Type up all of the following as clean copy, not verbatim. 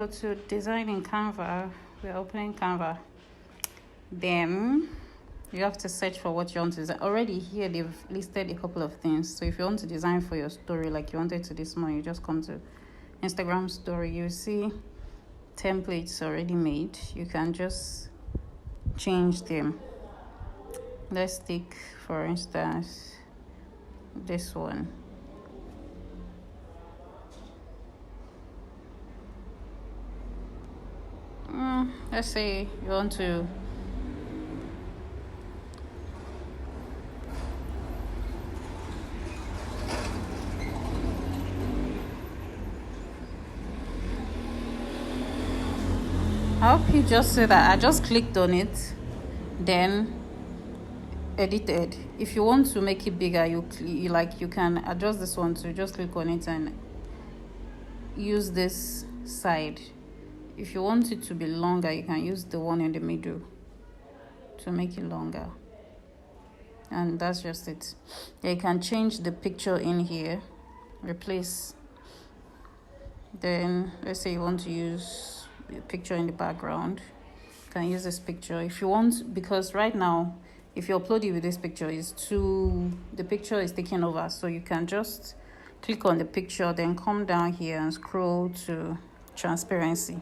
Go to design in Canva. We're opening Canva. Then you have to search for what you want to design. Already here they've listed a couple of things. So if you want to design for your story like you wanted to this morning, you just come to Instagram story. You see templates already made. You can just change them. Let's take, for instance, this one. Let's say you want to I hope you just say that I just clicked on it, then edited. If you want to make it bigger, you can adjust this one, so just click on it and use this side. If you want it to be longer, you can use the one in the middle to make it longer. And that's just it. You can change the picture in here, replace. Then let's say you want to use a picture in the background. You can use this picture if you want, because right now if you upload it with this picture, the picture is taking over. So you can just click on the picture, then come down here and scroll to transparency,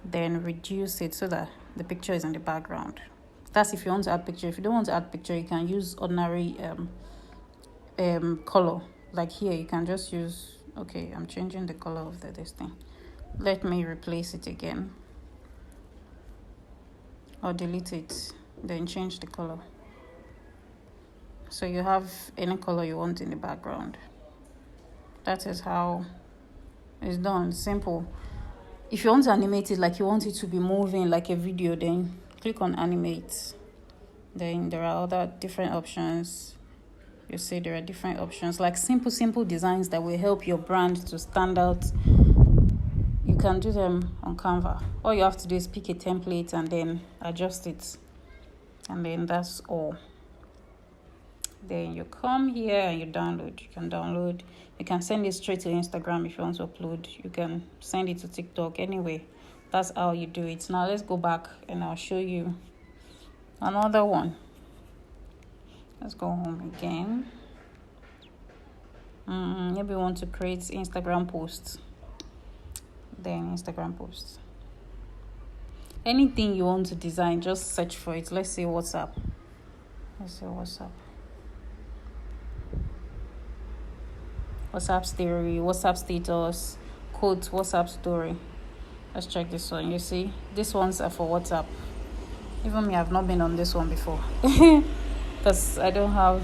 then reduce it so that the picture is in the background. That's if you want to add picture. If you don't want to add picture, you can use ordinary color. Like here you can just use, okay, I'm changing the color of this thing. Let me replace it again, or delete it, then change the color. So you have any color you want in the background. That is how it's done. Simple. If you want to animate it, like you want it to be moving like a video, then click on animate. Then there are other different options. You see there are different options, like simple designs that will help your brand to stand out. You can do them on Canva. All you have to do is pick a template and then adjust it, and then that's all. Then you come here and you download. You can download. You can send it straight to Instagram if you want to upload. You can send it to TikTok. Anyway, that's how you do it. Now let's go back and I'll show you another one. Let's go home again. Maybe you want to create Instagram posts. Then Instagram posts. Anything you want to design, just search for it. Let's say WhatsApp. WhatsApp story, WhatsApp status, quote, WhatsApp story. Let's check this one. You see, these ones are for WhatsApp. Even me, I've not been on this one before because I don't have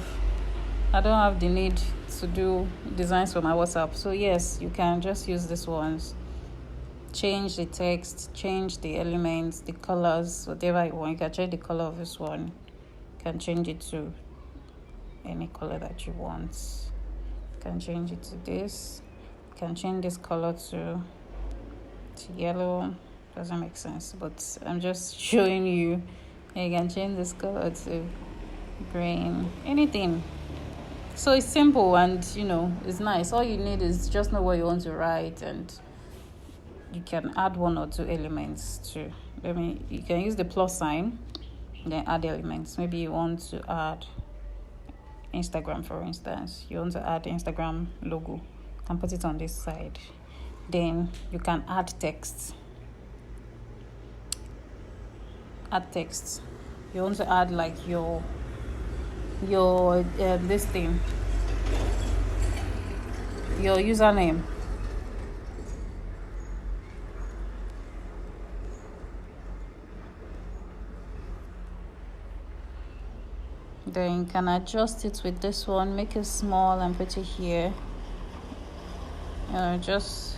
the need to do designs for my WhatsApp. So yes, you can just use these ones. Change the text, change the elements, the colors, whatever you want. You can change the color of this one. You can change it to any color that you want. You can change it to this. You can change this color to yellow. Doesn't make sense, but I'm just showing you. You can change this color to green. Anything. So it's simple and it's nice. All you need is just know what you want to write, and you can add one or two elements too. You can use the plus sign, then add elements. Maybe you want to add Instagram, for instance. You want to add Instagram logo. You can put it on this side. Then you can add text. You want to add like your this thing, your username. Then you can adjust it with this one, make it small and put it here. Just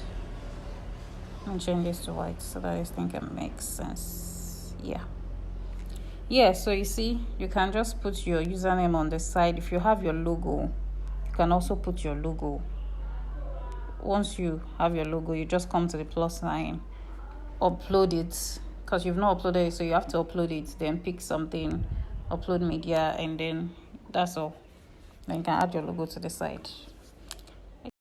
change this to white so that I think it makes sense. Yeah, so you see, you can just put your username on the side. If you have your logo, you can also put your logo. Once you have your logo, you just come to the plus sign, upload it, because you've not uploaded it, so you have to upload it, then pick something, upload media, and then that's all. Then you can add your logo to the side.